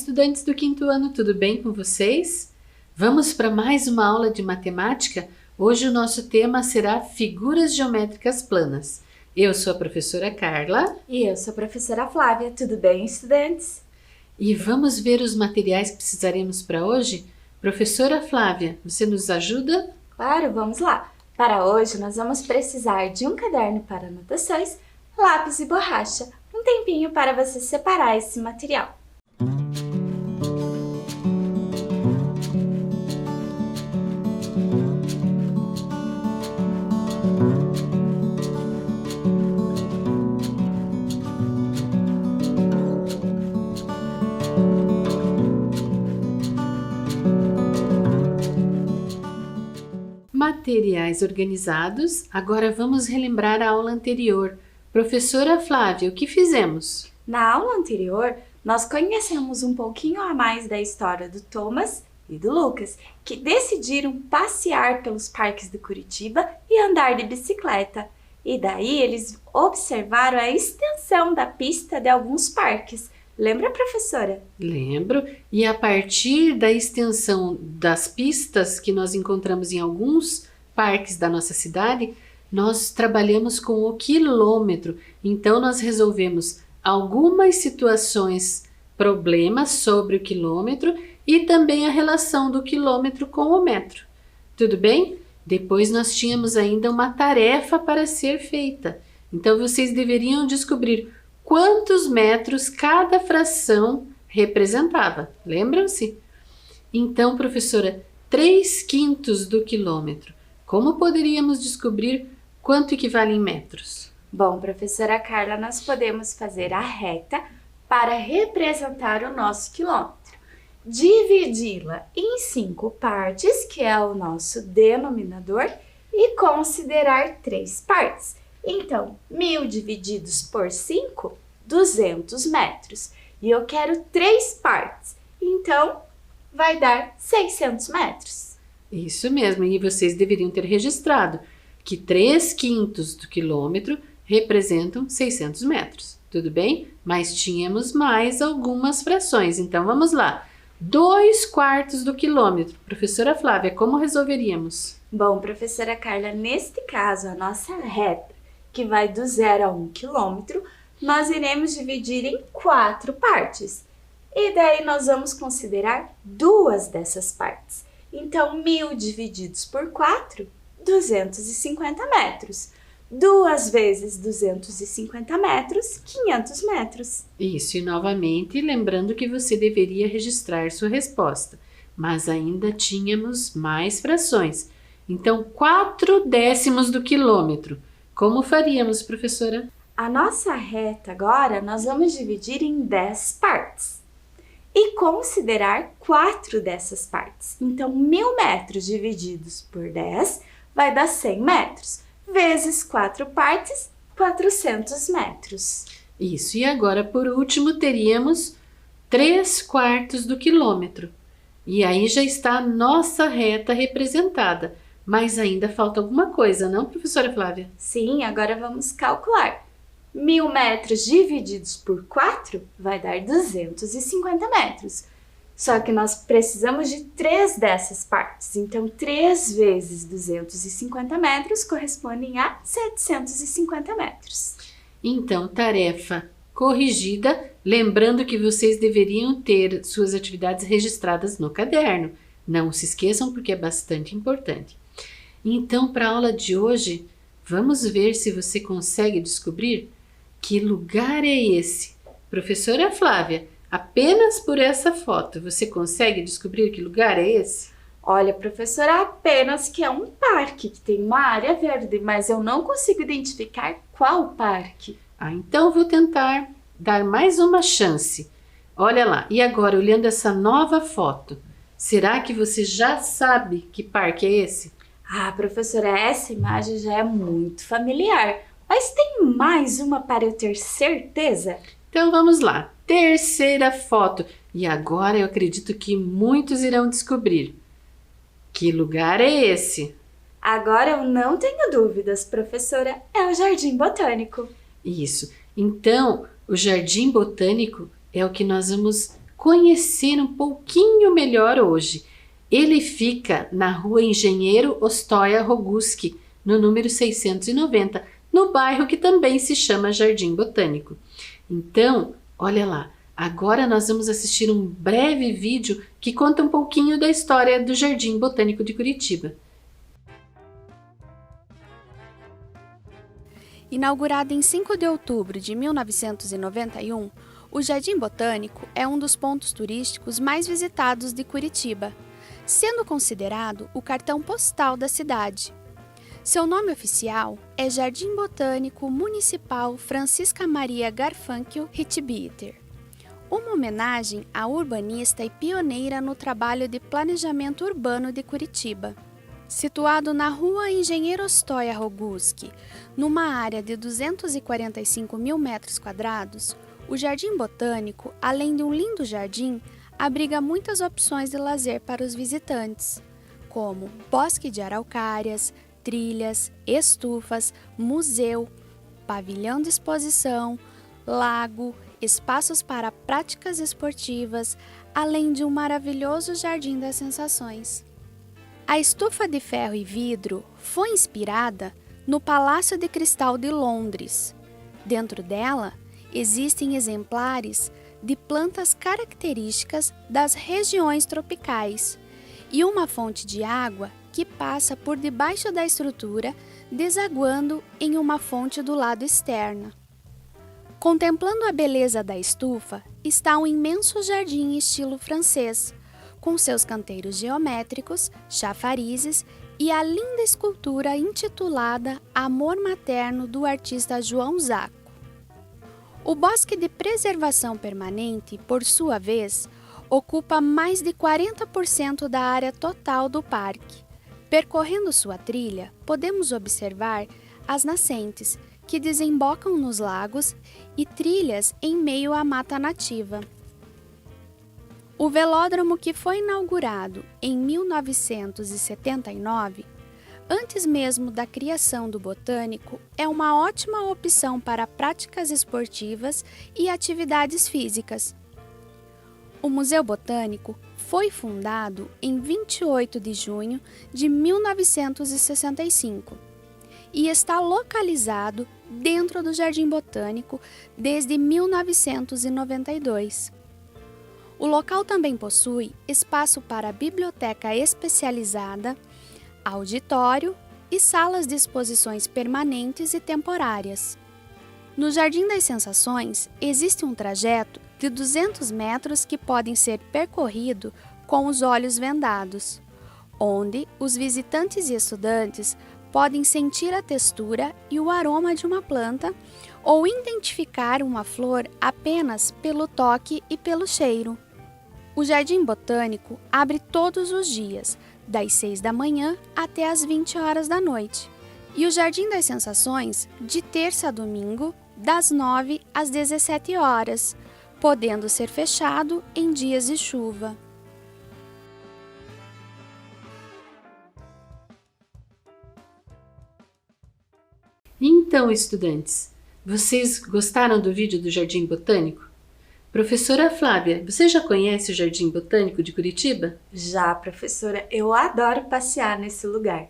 estudantes do quinto ano, tudo bem com vocês? Vamos para mais uma aula de matemática? Hoje o nosso tema será figuras geométricas planas. Eu sou a professora Carla. E eu sou a professora Flávia. Tudo bem, estudantes? E vamos ver os materiais que precisaremos para hoje? Professora Flávia, você nos ajuda? Claro, vamos lá! Para hoje nós vamos precisar de um caderno para anotações, lápis e borracha. Um tempinho para você separar esse material. Materiais organizados. Agora vamos relembrar a aula anterior. Professora Flávia, o que fizemos? Na aula anterior, nós conhecemos um pouquinho a mais da história do Thomas e do Lucas, que decidiram passear pelos parques de Curitiba e andar de bicicleta. E daí eles observaram a extensão da pista de alguns parques. Lembra, professora? Lembro. E a partir da extensão das pistas que nós encontramos em alguns parques da nossa cidade, nós trabalhamos com o quilômetro. Então, nós resolvemos algumas situações, problemas sobre o quilômetro e também a relação do quilômetro com o metro. Tudo bem? Depois nós tínhamos ainda uma tarefa para ser feita. Então, vocês deveriam descobrir quantos metros cada fração representava. Lembram-se? Então, professora, 3/5 do quilômetro. Como poderíamos descobrir quanto equivale em metros? Bom, professora Carla, nós podemos fazer a reta para representar o nosso quilômetro. Dividi-la em 5 partes, que é o nosso denominador, e considerar 3 partes. Então, 1.000 divididos por 5, 200 metros. E eu quero 3 partes, então vai dar 600 metros. Isso mesmo, e vocês deveriam ter registrado que 3/5 do quilômetro representam 600 metros. Tudo bem? Mas tínhamos mais algumas frações, então vamos lá. 2/4 do quilômetro. Professora Flávia, como resolveríamos? Bom, professora Carla, neste caso, a nossa reta, que vai do 0 a 1 quilômetro, nós iremos dividir em 4 partes. E daí nós vamos considerar 2 dessas partes. Então, 1.000 divididos por 4, 250 metros. 2 vezes 250 metros, 500 metros. Isso, e novamente, lembrando que você deveria registrar sua resposta. Mas ainda tínhamos mais frações. Então, 4/10 do quilômetro. Como faríamos, professora? A nossa reta agora nós vamos dividir em 10 partes e considerar 4 dessas partes. Então, 1.000 metros divididos por 10 vai dar 100 metros, vezes 4 partes, 400 metros. Isso, e agora por último teríamos 3/4 do quilômetro. E aí já está a nossa reta representada. Mas ainda falta alguma coisa, não, professora Flávia? Sim, agora vamos calcular. 1.000 metros divididos por 4 vai dar 250 metros. Só que nós precisamos de 3 dessas partes. Então, 3 vezes 250 metros correspondem a 750 metros. Então, tarefa corrigida. Lembrando que vocês deveriam ter suas atividades registradas no caderno. Não se esqueçam porque é bastante importante. Então, para a aula de hoje, vamos ver se você consegue descobrir que lugar é esse. Professora Flávia, apenas por essa foto, você consegue descobrir que lugar é esse? Olha, professora, apenas que é um parque, que tem uma área verde, mas eu não consigo identificar qual parque. Então vou tentar dar mais uma chance. Olha lá, e agora olhando essa nova foto, será que você já sabe que parque é esse? Ah, professora, essa imagem já é muito familiar, mas tem mais uma para eu ter certeza? Então vamos lá, terceira foto. E agora eu acredito que muitos irão descobrir. Que lugar é esse? Agora eu não tenho dúvidas, professora, é o Jardim Botânico. Isso, então o Jardim Botânico é o que nós vamos conhecer um pouquinho melhor hoje. Ele fica na Rua Engenheiro Ostoia Roguski, no número 690, no bairro que também se chama Jardim Botânico. Então, olha lá, agora nós vamos assistir um breve vídeo que conta um pouquinho da história do Jardim Botânico de Curitiba. Inaugurado em 5 de outubro de 1991, o Jardim Botânico é um dos pontos turísticos mais visitados de Curitiba, sendo considerado o cartão postal da cidade. Seu nome oficial é Jardim Botânico Municipal Francisca Maria Garfunkel Rittbitter, uma homenagem à urbanista e pioneira no trabalho de planejamento urbano de Curitiba. Situado na Rua Engenheiro Ostoia Roguski, numa área de 245 mil metros quadrados, o Jardim Botânico, além de um lindo jardim, abriga muitas opções de lazer para os visitantes, como bosque de araucárias, trilhas, estufas, museu, pavilhão de exposição, lago, espaços para práticas esportivas, além de um maravilhoso Jardim das Sensações. A estufa de ferro e vidro foi inspirada no Palácio de Cristal de Londres. Dentro dela, existem exemplares de plantas características das regiões tropicais e uma fonte de água que passa por debaixo da estrutura, desaguando em uma fonte do lado externo. Contemplando a beleza da estufa está um imenso jardim estilo francês, com seus canteiros geométricos, chafarizes e a linda escultura intitulada Amor Materno do artista João Zacco. O bosque de preservação permanente, por sua vez, ocupa mais de 40% da área total do parque. Percorrendo sua trilha, podemos observar as nascentes, que desembocam nos lagos, e trilhas em meio à mata nativa. O velódromo, que foi inaugurado em 1979, antes mesmo da criação do Botânico, é uma ótima opção para práticas esportivas e atividades físicas. O Museu Botânico foi fundado em 28 de junho de 1965 e está localizado dentro do Jardim Botânico desde 1992. O local também possui espaço para biblioteca especializada, auditório e salas de exposições permanentes e temporárias. No Jardim das Sensações, existe um trajeto de 200 metros que podem ser percorrido com os olhos vendados, onde os visitantes e estudantes podem sentir a textura e o aroma de uma planta ou identificar uma flor apenas pelo toque e pelo cheiro. O Jardim Botânico abre todos os dias, das 6 da manhã até as 20 horas da noite, e o Jardim das Sensações de terça a domingo, das 9 às 17 horas, podendo ser fechado em dias de chuva. Então, estudantes, vocês gostaram do vídeo do Jardim Botânico? Professora Flávia, você já conhece o Jardim Botânico de Curitiba? Já, professora, eu adoro passear nesse lugar.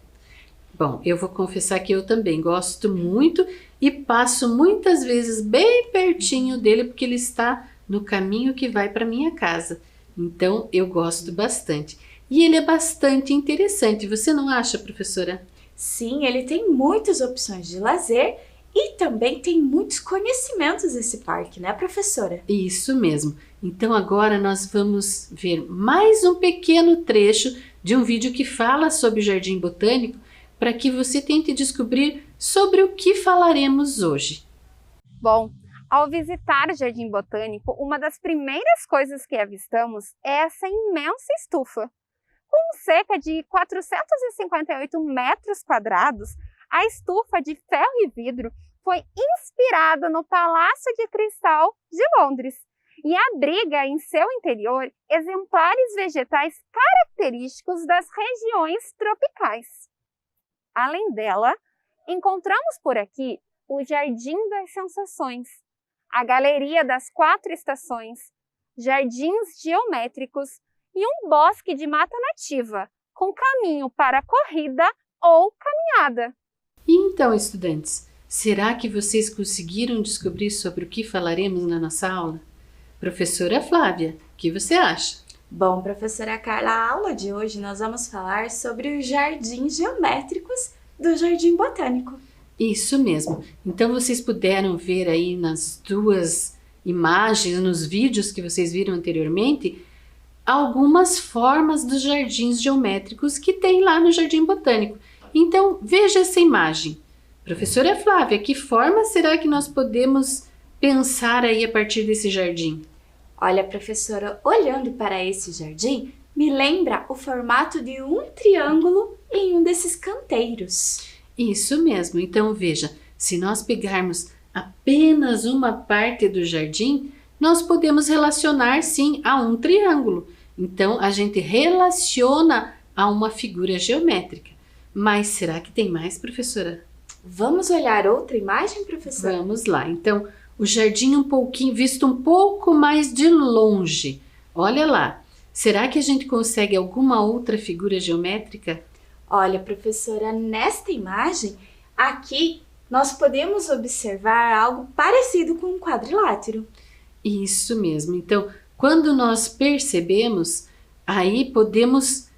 Bom, eu vou confessar que eu também gosto muito e passo muitas vezes bem pertinho dele porque ele está no caminho que vai para minha casa. Então, eu gosto bastante. E ele é bastante interessante, você não acha, professora? Sim, ele tem muitas opções de lazer e também tem muitos conhecimentos esse parque, né, professora? Isso mesmo. Então agora nós vamos ver mais um pequeno trecho de um vídeo que fala sobre o Jardim Botânico para que você tente descobrir sobre o que falaremos hoje. Bom, ao visitar o Jardim Botânico, uma das primeiras coisas que avistamos é essa imensa estufa. Com cerca de 458 metros quadrados, a estufa de ferro e vidro foi inspirada no Palácio de Cristal de Londres e abriga em seu interior exemplares vegetais característicos das regiões tropicais. Além dela, encontramos por aqui o Jardim das Sensações, a Galeria das 4 Estações, jardins geométricos e um bosque de mata nativa, com caminho para corrida ou caminhada. Então, estudantes, será que vocês conseguiram descobrir sobre o que falaremos na nossa aula? Professora Flávia, o que você acha? Bom, professora Carla, a aula de hoje nós vamos falar sobre os jardins geométricos do Jardim Botânico. Isso mesmo. Então vocês puderam ver aí nas duas imagens, nos vídeos que vocês viram anteriormente, algumas formas dos jardins geométricos que tem lá no Jardim Botânico. Então veja essa imagem. Professora Flávia, que forma será que nós podemos pensar aí a partir desse jardim? Olha, professora, olhando para esse jardim, me lembra o formato de um triângulo em um desses canteiros. Isso mesmo. Então veja, se nós pegarmos apenas uma parte do jardim, nós podemos relacionar sim a um triângulo. Então a gente relaciona a uma figura geométrica. Mas será que tem mais, professora? Vamos olhar outra imagem, professora? Vamos lá. Então, o jardim visto um pouco mais de longe. Olha lá. Será que a gente consegue alguma outra figura geométrica? Olha, professora, nesta imagem, aqui nós podemos observar algo parecido com um quadrilátero. Isso mesmo. Então, quando nós percebemos, aí podemos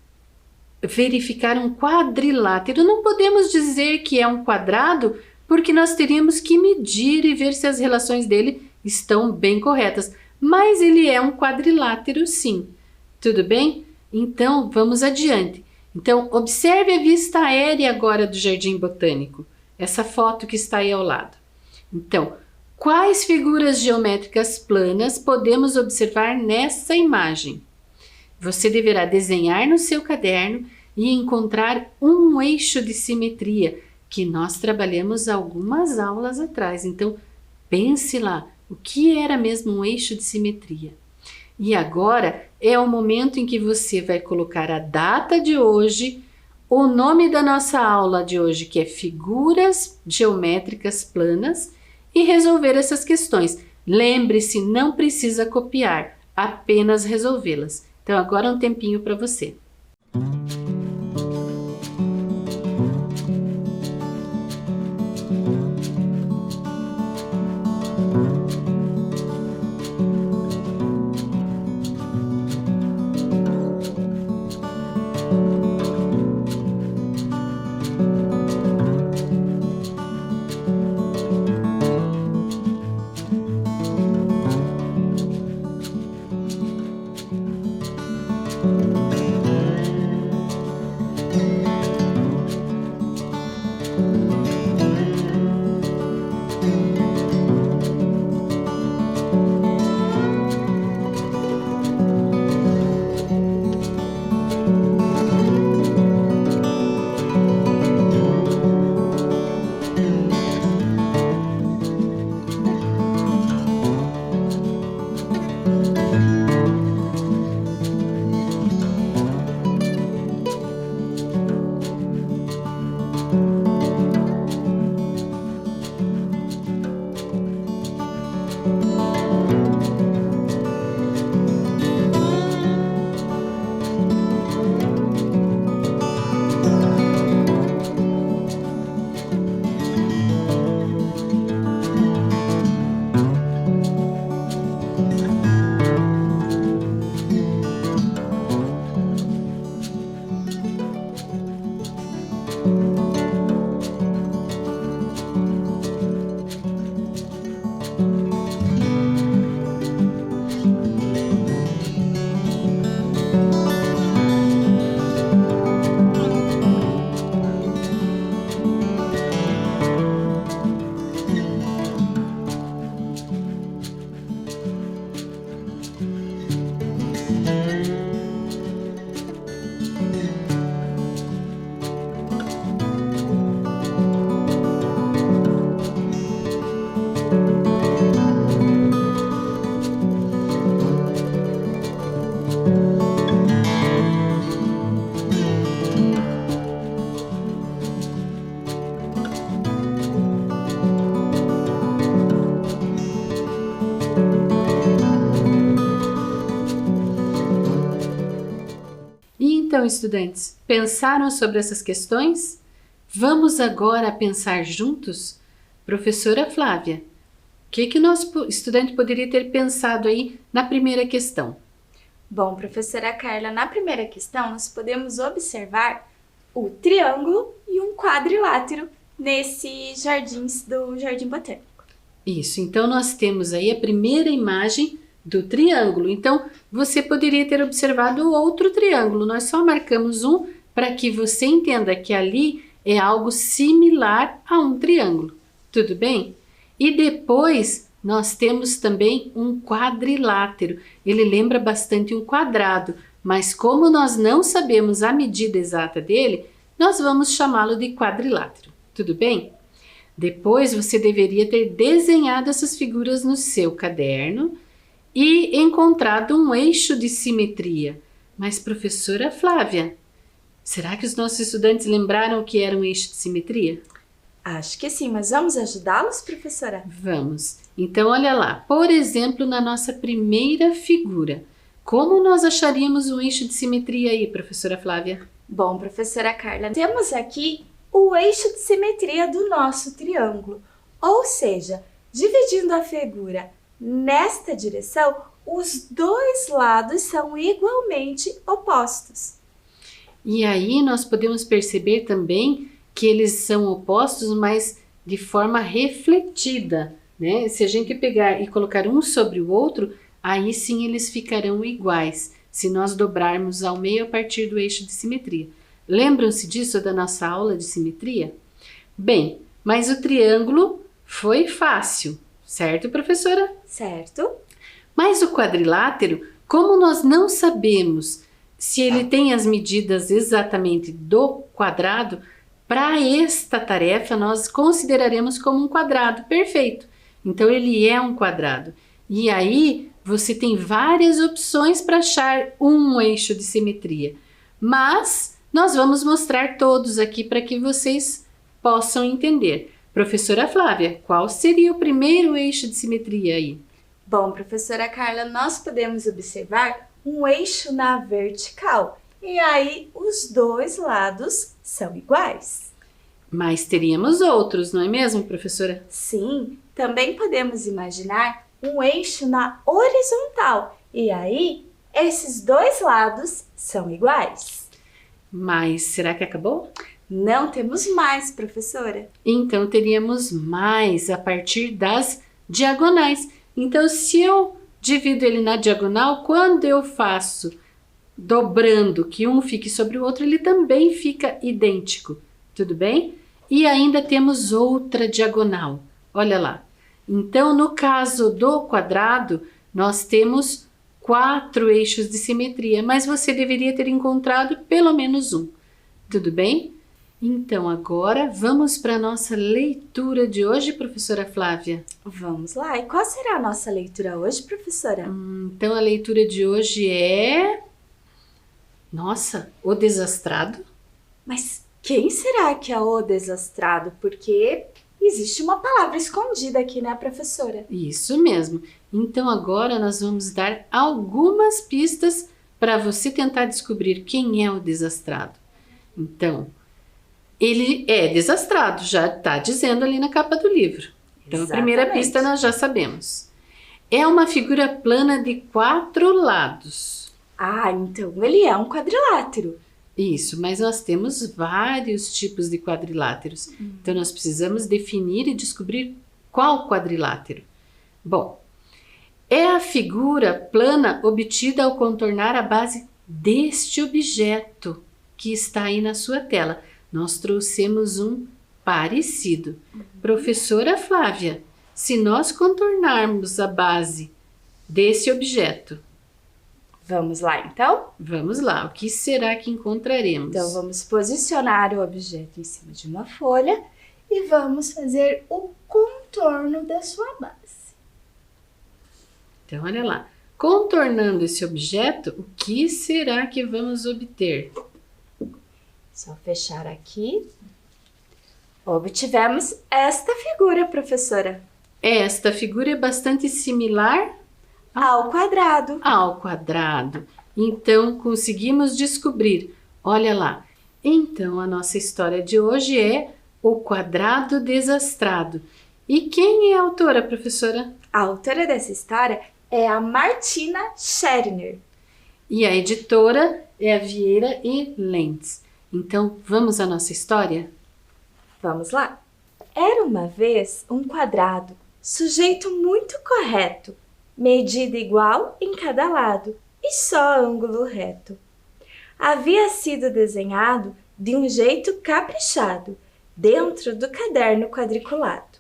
verificar um quadrilátero. Não podemos dizer que é um quadrado, porque nós teríamos que medir e ver se as relações dele estão bem corretas. Mas ele é um quadrilátero, sim. Tudo bem? Então, vamos adiante. Então, observe a vista aérea agora do Jardim Botânico. Essa foto que está aí ao lado. Então, quais figuras geométricas planas podemos observar nessa imagem? Você deverá desenhar no seu caderno e encontrar um eixo de simetria, que nós trabalhamos algumas aulas atrás. Então, pense lá, o que era mesmo um eixo de simetria? E agora é o momento em que você vai colocar a data de hoje, o nome da nossa aula de hoje, que é Figuras Geométricas Planas, e resolver essas questões. Lembre-se, não precisa copiar, apenas resolvê-las. Então agora é um tempinho para você. então, estudantes, pensaram sobre essas questões? Vamos agora pensar juntos? Professora Flávia, o que o nosso estudante poderia ter pensado aí na primeira questão? Bom, professora Carla, na primeira questão nós podemos observar o triângulo e um quadrilátero nesses jardins do Jardim Botânico. Isso, então nós temos aí a primeira imagem do triângulo. Então, você poderia ter observado outro triângulo. Nós só marcamos um para que você entenda que ali é algo similar a um triângulo. Tudo bem? E depois nós temos também um quadrilátero. Ele lembra bastante um quadrado, mas como nós não sabemos a medida exata dele, nós vamos chamá-lo de quadrilátero. Tudo bem? Depois você deveria ter desenhado essas figuras no seu caderno e encontrado um eixo de simetria. Mas, professora Flávia, será que os nossos estudantes lembraram o que era um eixo de simetria? Acho que sim, mas vamos ajudá-los, professora? Vamos. Então, olha lá. Por exemplo, na nossa primeira figura. Como nós acharíamos um eixo de simetria aí, professora Flávia? Bom, professora Carla, temos aqui o eixo de simetria do nosso triângulo. Ou seja, dividindo a figura nesta direção, os dois lados são igualmente opostos. E aí nós podemos perceber também que eles são opostos, mas de forma refletida, né? Se a gente pegar e colocar um sobre o outro, aí sim eles ficarão iguais, se nós dobrarmos ao meio a partir do eixo de simetria. Lembram-se disso da nossa aula de simetria? Bem, mas o triângulo foi fácil, certo, professora? Certo. Mas o quadrilátero, como nós não sabemos se ele tem as medidas exatamente do quadrado, para esta tarefa nós consideraremos como um quadrado perfeito. Então ele é um quadrado. E aí você tem várias opções para achar um eixo de simetria. Mas nós vamos mostrar todos aqui para que vocês possam entender. Professora Flávia, qual seria o primeiro eixo de simetria aí? Bom, professora Carla, nós podemos observar um eixo na vertical. E aí os dois lados são iguais. Mas teríamos outros, não é mesmo, professora? Sim, também podemos imaginar um eixo na horizontal. E aí esses dois lados são iguais. Mas será que acabou? Não temos mais, professora. Então teríamos mais a partir das diagonais. Então, se eu divido ele na diagonal, quando eu faço dobrando que um fique sobre o outro, ele também fica idêntico. Tudo bem? E ainda temos outra diagonal. Olha lá. Então, no caso do quadrado, nós temos 4 eixos de simetria, mas você deveria ter encontrado pelo menos um. Tudo bem? Então, agora vamos para a nossa leitura de hoje, professora Flávia. Vamos lá. E qual será a nossa leitura hoje, professora? Então, a leitura de hoje é... Nossa, O Desastrado? Mas quem será que é o desastrado? Porque existe uma palavra escondida aqui, né, professora? Isso mesmo. Então, agora nós vamos dar algumas pistas para você tentar descobrir quem é o desastrado. Então, ele é desastrado, já está dizendo ali na capa do livro. Então, Exatamente. A primeira pista nós já sabemos. É uma figura plana de 4 lados. Ah, então ele é um quadrilátero. Isso, mas nós temos vários tipos de quadriláteros. Então, nós precisamos definir e descobrir qual quadrilátero. Bom, é a figura plana obtida ao contornar a base deste objeto que está aí na sua tela. Nós trouxemos um parecido. Professora Flávia, se nós contornarmos a base desse objeto, Vamos lá, então? vamos lá, o que será que encontraremos? Então, vamos posicionar o objeto em cima de uma folha e vamos fazer o contorno da sua base. Então, olha lá. Contornando esse objeto, o que será que vamos obter? Só fechar aqui. Obtivemos esta figura, professora. Esta figura é bastante similar Ao quadrado. ao quadrado. Então, conseguimos descobrir Olha lá. Então, a nossa história de hoje é O Quadrado Desastrado. E quem é a autora, professora? A autora dessa história é a Martina Scherner. E a editora é a Vieira e Lentz. Então, vamos à nossa história? Vamos lá. Era uma vez um quadrado, sujeito muito correto, medida igual em cada lado e só ângulo reto. Havia sido desenhado de um jeito caprichado, dentro do caderno quadriculado.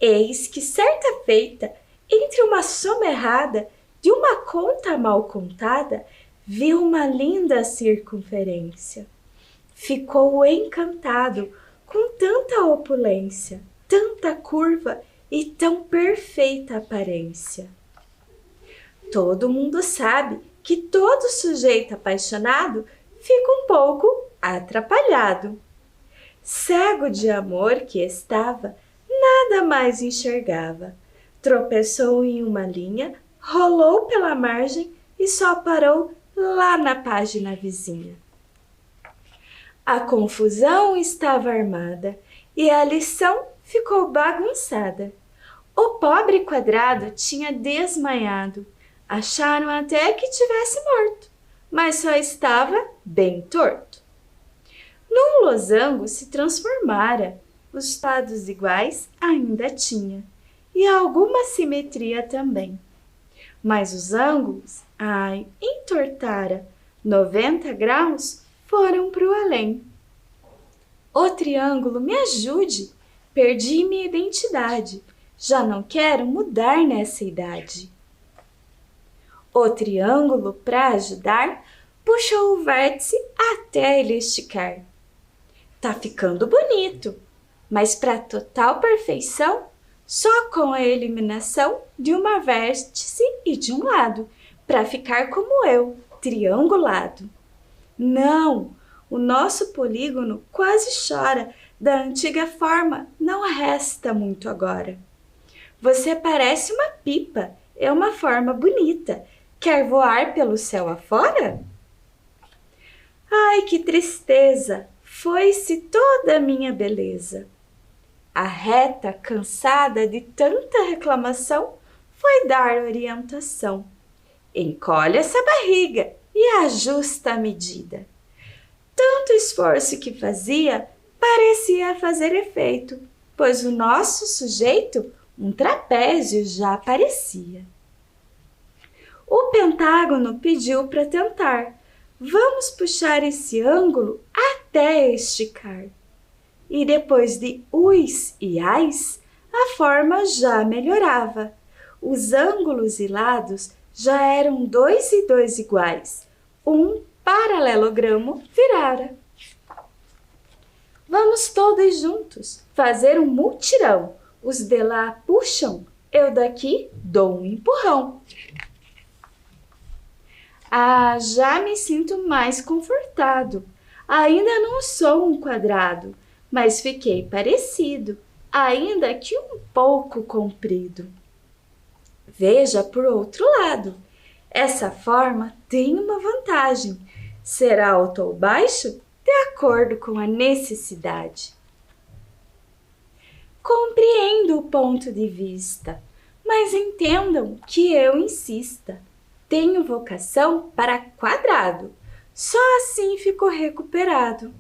Eis que certa feita, entre uma soma errada de uma conta mal contada, viu uma linda circunferência. Ficou encantado com tanta opulência, tanta curva e tão perfeita aparência. Todo mundo sabe que todo sujeito apaixonado fica um pouco atrapalhado. Cego de amor que estava, nada mais enxergava. Tropeçou em uma linha, rolou pela margem e só parou lá na página vizinha. A confusão estava armada e a lição ficou bagunçada. O pobre quadrado tinha desmaiado. Acharam até que tivesse morto, mas só estava bem torto. Num losango se transformara, os lados iguais ainda tinha, e alguma simetria também. Mas os ângulos, entortara, 90 graus foram pro além. Ô triângulo, me ajude, perdi minha identidade, já não quero mudar nessa idade. O triângulo, para ajudar, puxou o vértice até ele esticar. Tá ficando bonito, mas para total perfeição, só com a eliminação de uma vértice e de um lado, para ficar como eu, triangulado. Não, o nosso polígono quase chora, da antiga forma não resta muito agora. Você parece uma pipa, é uma forma bonita. Quer voar pelo céu afora? Ai, que tristeza! Foi-se toda a minha beleza. A reta, cansada de tanta reclamação, foi dar orientação. Encolhe essa barriga e ajusta a medida. Tanto esforço que fazia, parecia fazer efeito, pois o nosso sujeito, um trapézio já parecia. O pentágono pediu para tentar. Vamos puxar esse ângulo até esticar. E depois de uis e ais, a forma já melhorava. Os ângulos e lados já eram 2 e 2 iguais. Um paralelogramo virara. Vamos todos juntos fazer um mutirão. Os de lá puxam, eu daqui dou um empurrão. Já me sinto mais confortado. Ainda não sou um quadrado, mas fiquei parecido, ainda que um pouco comprido. Veja por outro lado. Essa forma tem uma vantagem. Ser alto ou baixo de acordo com a necessidade. Compreendo o ponto de vista, mas entendam que eu insista. Tenho vocação para quadrado, só assim ficou recuperado.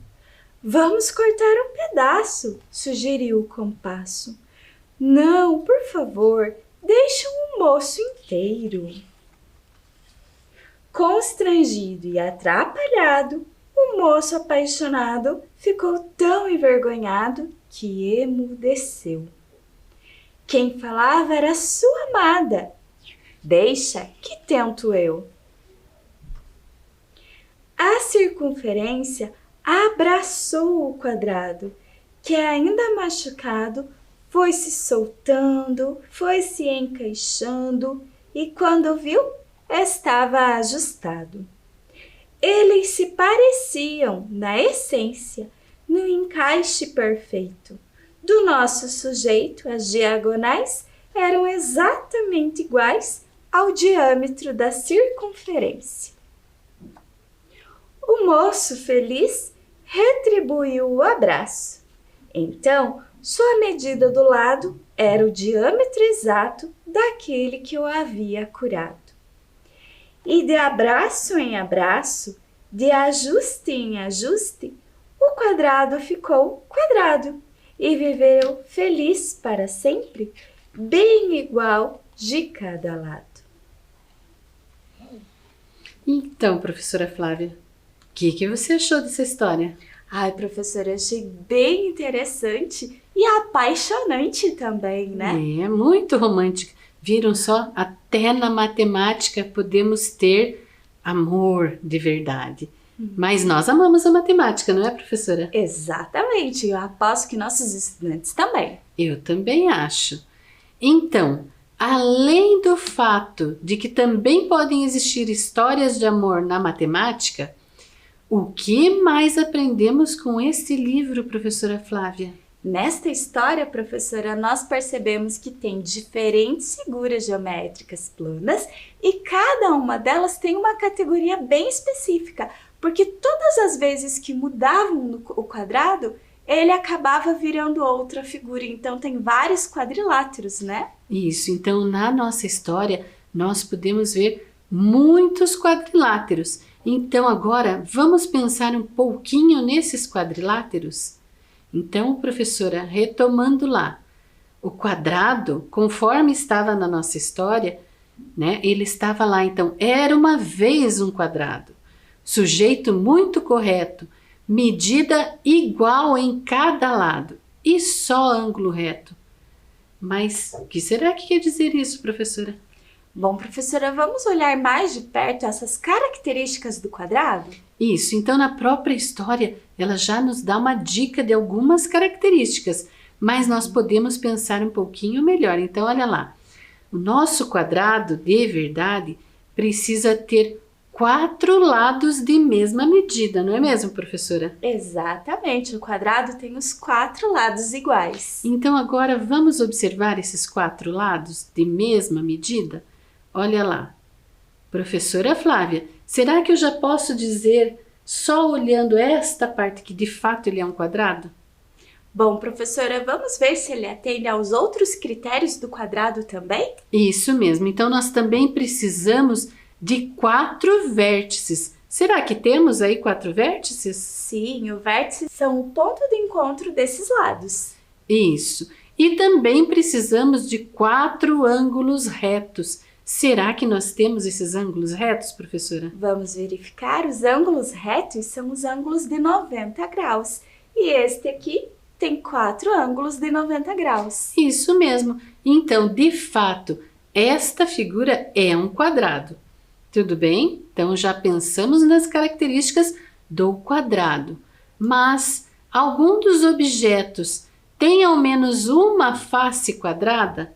Vamos cortar um pedaço, sugeriu o compasso. Não, por favor, deixe um moço inteiro. Constrangido e atrapalhado, o moço apaixonado ficou tão envergonhado que emudeceu. Quem falava era sua amada. Deixa que tento eu. A circunferência abraçou o quadrado, que ainda machucado foi se soltando, foi se encaixando e quando viu, estava ajustado. Eles se pareciam, na essência, no encaixe perfeito. Do nosso sujeito, as diagonais eram exatamente iguais ao diâmetro da circunferência. O moço feliz retribuiu o abraço. Então, sua medida do lado era o diâmetro exato daquele que o havia curado. E de abraço em abraço, de ajuste em ajuste, o quadrado ficou quadrado e viveu feliz para sempre, bem igual de cada lado. Então, professora Flávia, o que você achou dessa história? Ai, professora, achei bem interessante e apaixonante também, né? É muito romântica. Viram só? Até na matemática podemos ter amor de verdade. Mas nós amamos a matemática, não é, professora? Exatamente, eu aposto que nossos estudantes também. Eu também acho. Então, além do fato de que também podem existir histórias de amor na matemática, o que mais aprendemos com este livro, professora Flávia? Nesta história, professora, nós percebemos que tem diferentes figuras geométricas planas e cada uma delas tem uma categoria bem específica, porque todas as vezes que mudavam o quadrado, ele acabava virando outra figura. Então, tem vários quadriláteros, né? Isso, então na nossa história nós podemos ver muitos quadriláteros. Então agora vamos pensar um pouquinho nesses quadriláteros? Então, professora, retomando lá, o quadrado, conforme estava na nossa história, né, ele estava lá, então, era uma vez um quadrado, sujeito muito correto, medida igual em cada lado e só ângulo reto. Mas o que será que quer dizer isso, professora? Bom, professora, vamos olhar mais de perto essas características do quadrado? Isso, então na própria história ela já nos dá uma dica de algumas características, mas nós podemos pensar um pouquinho melhor. Então olha lá, o nosso quadrado de verdade precisa ter 4 lados de mesma medida, não é mesmo, professora? Exatamente, o quadrado tem os 4 lados iguais. Então agora vamos observar esses 4 lados de mesma medida? Olha lá, professora Flávia, será que eu já posso dizer só olhando esta parte que de fato ele é um quadrado? Bom, professora, vamos ver se ele atende aos outros critérios do quadrado também? Isso mesmo, então nós também precisamos de 4 vértices. Será que temos aí 4 vértices? Sim, os vértices são o ponto de encontro desses lados. Isso, e também precisamos de 4 ângulos retos. Será que nós temos esses ângulos retos, professora? Vamos verificar, os ângulos retos são os ângulos de 90 graus. E este aqui tem 4 ângulos de 90 graus. Isso mesmo. Então, de fato, esta figura é um quadrado. Tudo bem? Então, já pensamos nas características do quadrado. Mas, algum dos objetos tem ao menos uma face quadrada?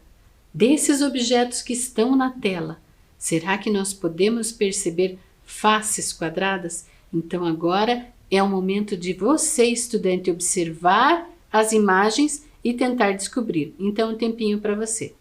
Desses objetos que estão na tela, será que nós podemos perceber faces quadradas? Então agora é o momento de você, estudante, observar as imagens e tentar descobrir. Então um tempinho para você.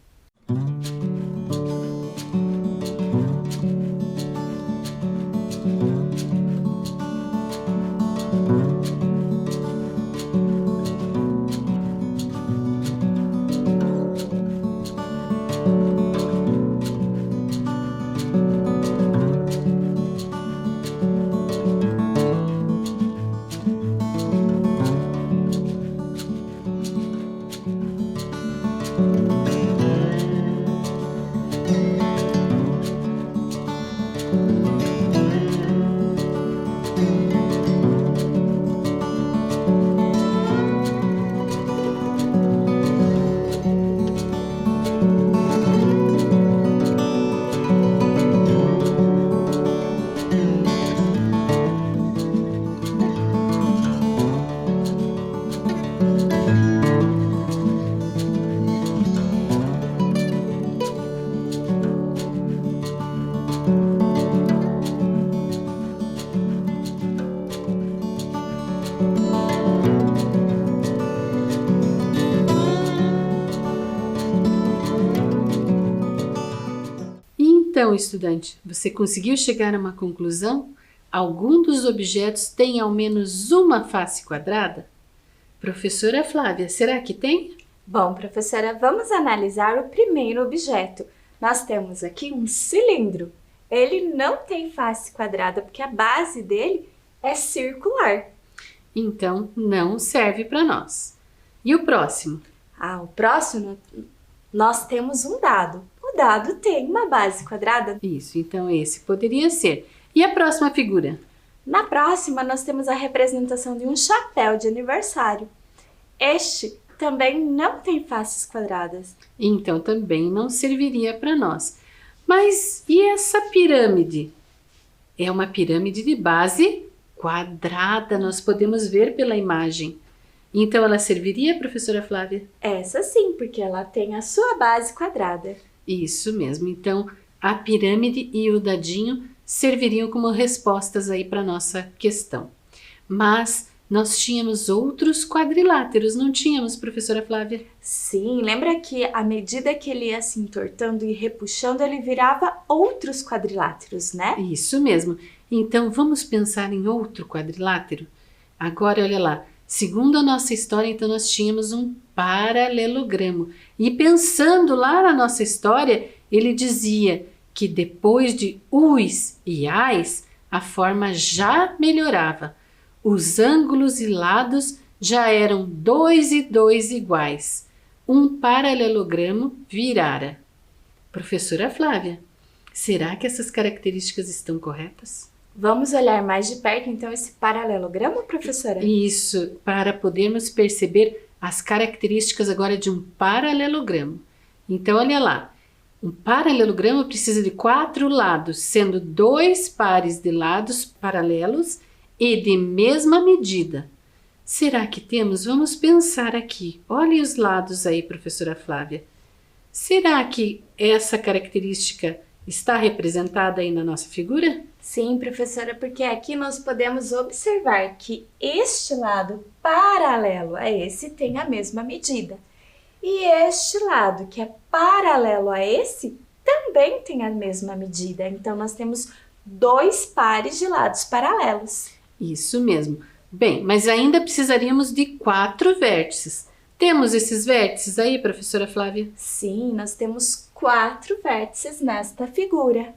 Então, estudante, você conseguiu chegar a uma conclusão? algum dos objetos tem ao menos uma face quadrada? Professora Flávia, será que tem? Bom, professora, vamos analisar o primeiro objeto. Nós temos aqui um cilindro. Ele não tem face quadrada porque a base dele é circular. Então, não serve para nós. E o próximo? O próximo, nós temos um dado. O dado tem uma base quadrada. Isso, então esse poderia ser. E a próxima figura? Na próxima, nós temos a representação de um chapéu de aniversário. Este também não tem faces quadradas. Então, também não serviria para nós. Mas e essa pirâmide? É uma pirâmide de base quadrada, nós podemos ver pela imagem. Então, ela serviria, professora Flávia? Essa sim, porque ela tem a sua base quadrada. Isso mesmo. Então, a pirâmide e o dadinho serviriam como respostas aí para nossa questão. Mas nós tínhamos outros quadriláteros, não tínhamos, professora Flávia? Sim, lembra que à medida que ele ia se entortando e repuxando, ele virava outros quadriláteros, né? Isso mesmo. Então, vamos pensar em outro quadrilátero? Agora, olha lá. Segundo a nossa história, então, nós tínhamos um paralelogramo. E pensando lá na nossa história, ele dizia que depois de u's e ais, a forma já melhorava. Os ângulos e lados já eram 2 e 2 iguais. Um paralelogramo virara. Professora Flávia, será que essas características estão corretas? Vamos olhar mais de perto, então, esse paralelogramo, professora? Isso, para podermos perceber as características agora de um paralelogramo. Então, olha lá. Um paralelogramo precisa de 4 lados, sendo 2 pares de lados paralelos e de mesma medida. Será que temos? Vamos pensar aqui. Olhe os lados aí, professora Flávia. Será que essa característica está representada aí na nossa figura? Sim, professora, porque aqui nós podemos observar que este lado paralelo a esse tem a mesma medida. E este lado, que é paralelo a esse, também tem a mesma medida. Então, nós temos 2 pares de lados paralelos. Isso mesmo. Bem, mas ainda precisaríamos de 4 vértices. Temos esses vértices aí, professora Flávia? Sim, nós temos 4 vértices nesta figura.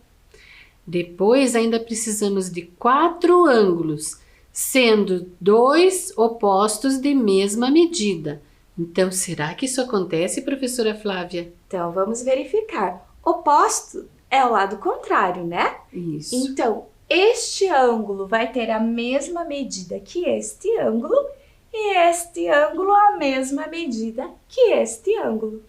Depois, ainda precisamos de 4 ângulos, sendo 2 opostos de mesma medida. Então, será que isso acontece, professora Flávia? Então, vamos verificar. Oposto é o lado contrário, né? Isso. Então, este ângulo vai ter a mesma medida que este ângulo e este ângulo a mesma medida que este ângulo.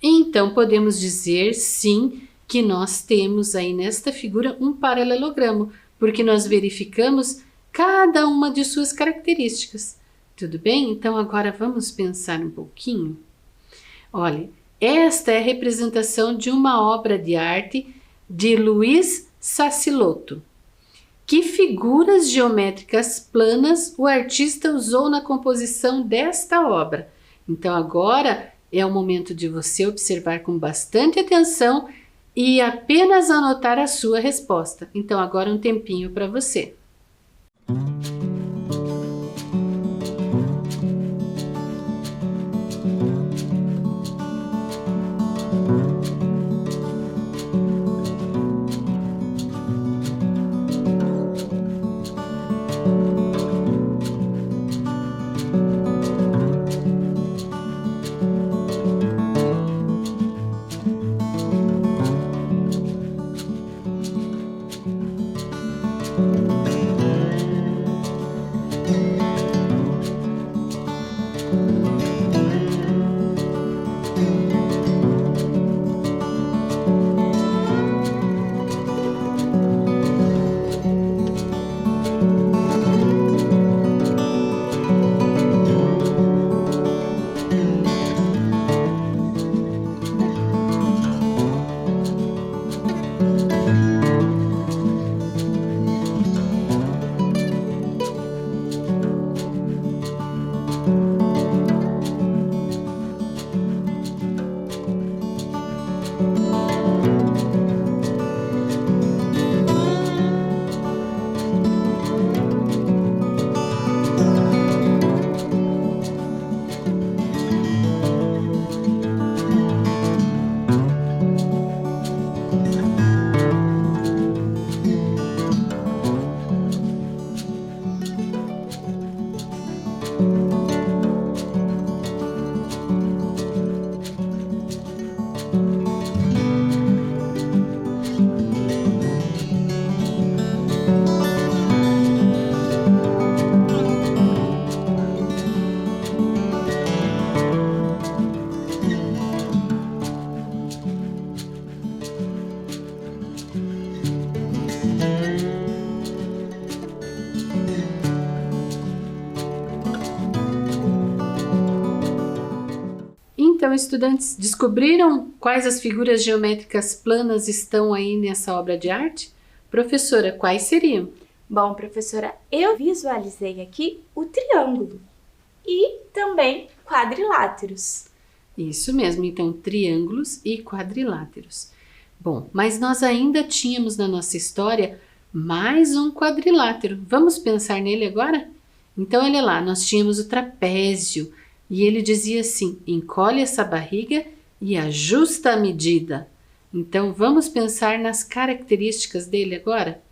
Então, podemos dizer, sim, que nós temos aí nesta figura um paralelogramo, porque nós verificamos cada uma de suas características. Tudo bem? Então, agora vamos pensar um pouquinho. Olha, esta é a representação de uma obra de arte de Luiz Sassilotto. Que figuras geométricas planas o artista usou na composição desta obra? Então, agora é o momento de você observar com bastante atenção e apenas anotar a sua resposta. Então, agora um tempinho para você. Então, estudantes, descobriram quais as figuras geométricas planas estão aí nessa obra de arte? Professora, quais seriam? Bom, professora, eu visualizei aqui o triângulo e também quadriláteros. Isso mesmo, então triângulos e quadriláteros. Bom, mas nós ainda tínhamos na nossa história mais um quadrilátero. Vamos pensar nele agora? Então, olha lá, nós tínhamos o trapézio e ele dizia assim: encolhe essa barriga e ajusta a medida. Então, vamos pensar nas características dele agora?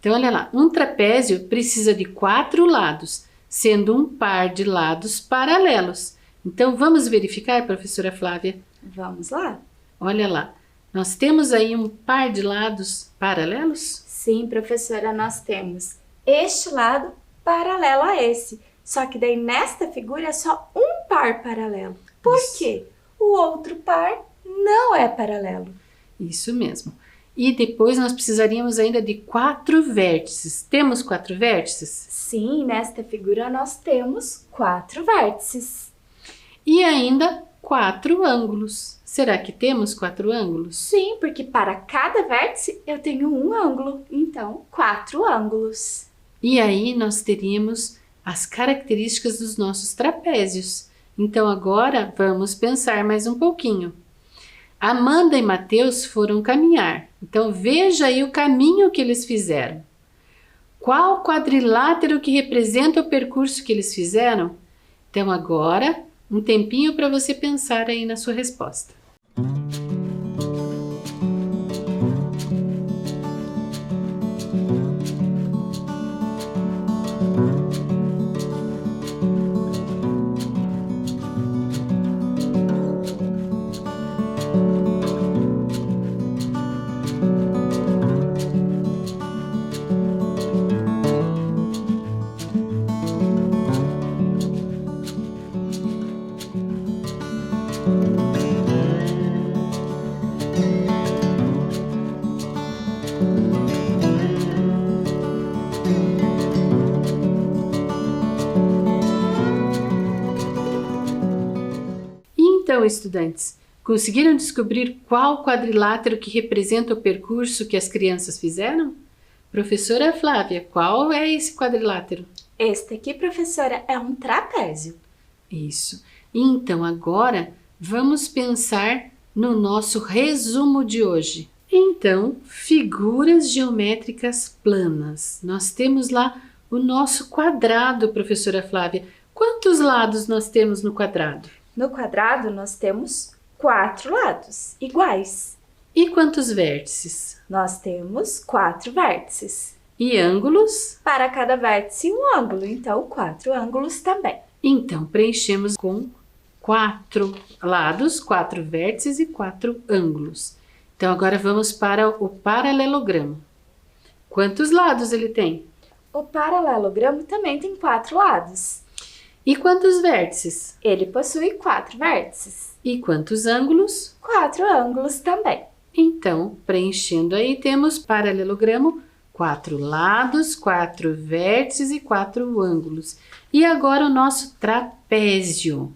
Então, olha lá, um trapézio precisa de 4 lados, sendo um par de lados paralelos. Então, vamos verificar, professora Flávia? Vamos lá? Olha lá, nós temos aí um par de lados paralelos? Sim, professora, nós temos este lado paralelo a esse. Só que daí nesta figura é só um par paralelo. Por quê? O outro par não é paralelo. Isso mesmo. E depois nós precisaríamos ainda de 4 vértices. Temos 4 vértices? Sim, nesta figura nós temos 4 vértices. E ainda 4 ângulos. Será que temos 4 ângulos? Sim, porque para cada vértice eu tenho um ângulo. Então, 4 ângulos. E aí nós teríamos as características dos nossos trapézios. Então agora vamos pensar mais um pouquinho. Amanda e Mateus foram caminhar. Então veja aí o caminho que eles fizeram. Qual quadrilátero que representa o percurso que eles fizeram? Então agora um tempinho para você pensar aí na sua resposta. Então, estudantes, conseguiram descobrir qual quadrilátero que representa o percurso que as crianças fizeram? Professora Flávia, qual é esse quadrilátero? Este aqui, professora, é um trapézio. Isso. Então, agora vamos pensar no nosso resumo de hoje. Então, figuras geométricas planas. Nós temos lá o nosso quadrado, professora Flávia. Quantos lados nós temos no quadrado? No quadrado, nós temos 4 lados iguais. E quantos vértices? Nós temos 4 vértices. E ângulos? Para cada vértice, um ângulo. Então, 4 ângulos também. Então, preenchemos com 4 lados, 4 vértices e 4 ângulos. Então, agora vamos para o paralelogramo. Quantos lados ele tem? O paralelogramo também tem 4 lados. E quantos vértices? Ele possui 4 vértices. E quantos ângulos? 4 ângulos também. Então, preenchendo aí, temos paralelogramo, 4 lados, 4 vértices e 4 ângulos. E agora o nosso trapézio.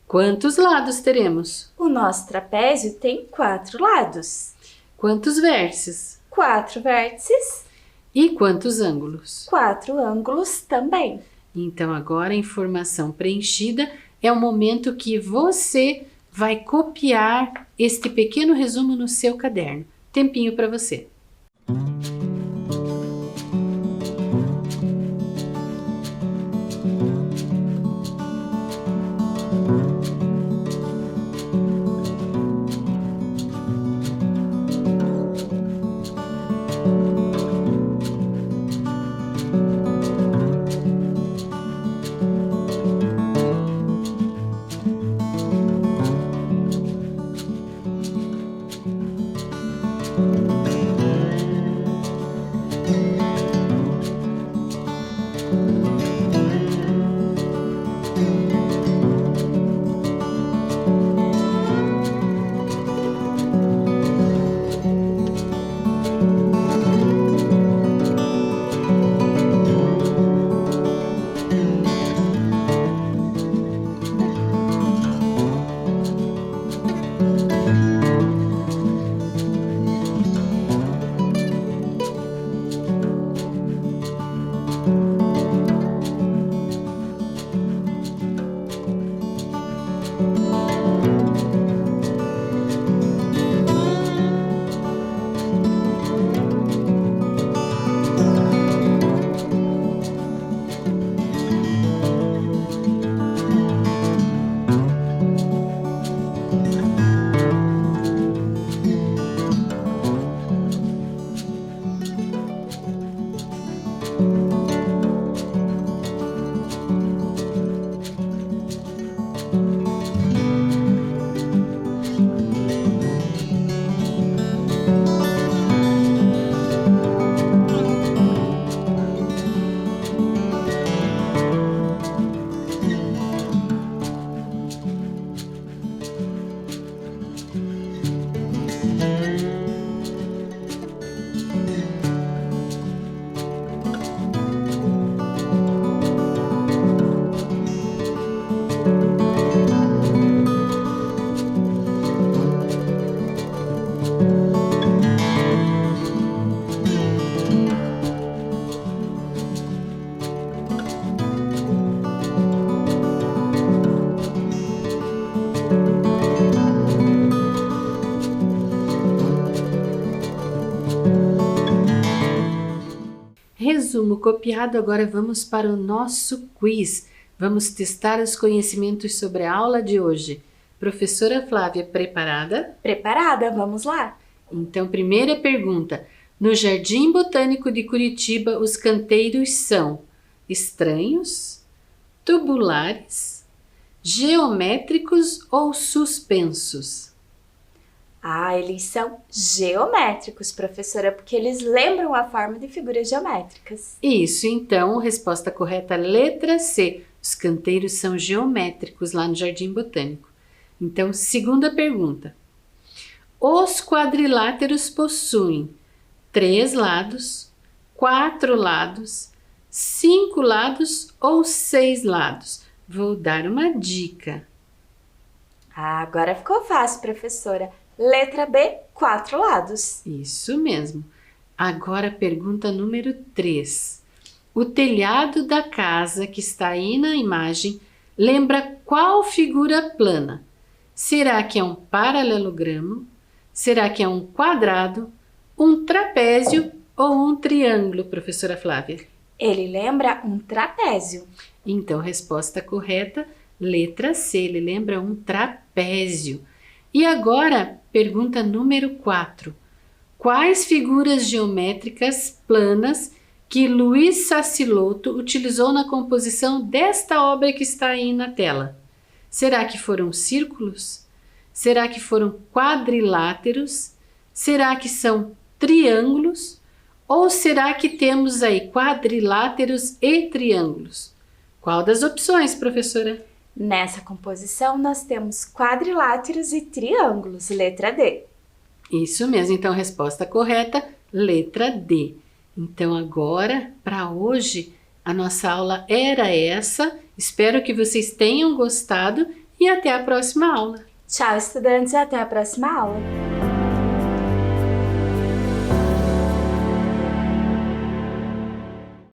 Quantos lados teremos? O nosso trapézio tem 4 lados. Quantos vértices? 4 vértices. E quantos ângulos? 4 ângulos também. Então, agora a informação preenchida é o momento que você vai copiar este pequeno resumo no seu caderno. Tempinho para você. Resumo copiado, agora vamos para o nosso quiz. Vamos testar os conhecimentos sobre a aula de hoje. Professora Flávia, preparada? Preparada, vamos lá! Então, primeira pergunta. No Jardim Botânico de Curitiba, os canteiros são estranhos, tubulares, geométricos ou suspensos? Eles são geométricos, professora, porque eles lembram a forma de figuras geométricas. Isso, então, resposta correta, letra C. Os canteiros são geométricos lá no Jardim Botânico. Então, segunda pergunta. Os quadriláteros possuem 3 lados, 4 lados, 5 lados ou 6 lados? Vou dar uma dica. Agora ficou fácil, professora. Letra B, 4 lados. Isso mesmo. Agora pergunta número 3. O telhado da casa que está aí na imagem lembra qual figura plana? Será que é um paralelogramo? Será que é um quadrado, um trapézio ou um triângulo, professora Flávia? Ele lembra um trapézio. Então, resposta correta, letra C. Ele lembra um trapézio. E agora, pergunta número 4. Quais figuras geométricas planas que Luiz Sassilotto utilizou na composição desta obra que está aí na tela? Será que foram círculos? Será que foram quadriláteros? Será que são triângulos? Ou será que temos aí quadriláteros e triângulos? Qual das opções, professora? Nessa composição, nós temos quadriláteros e triângulos, letra D. Isso mesmo, então resposta correta, letra D. Então agora, para hoje, a nossa aula era essa. Espero que vocês tenham gostado e até a próxima aula. Tchau, estudantes, até a próxima aula.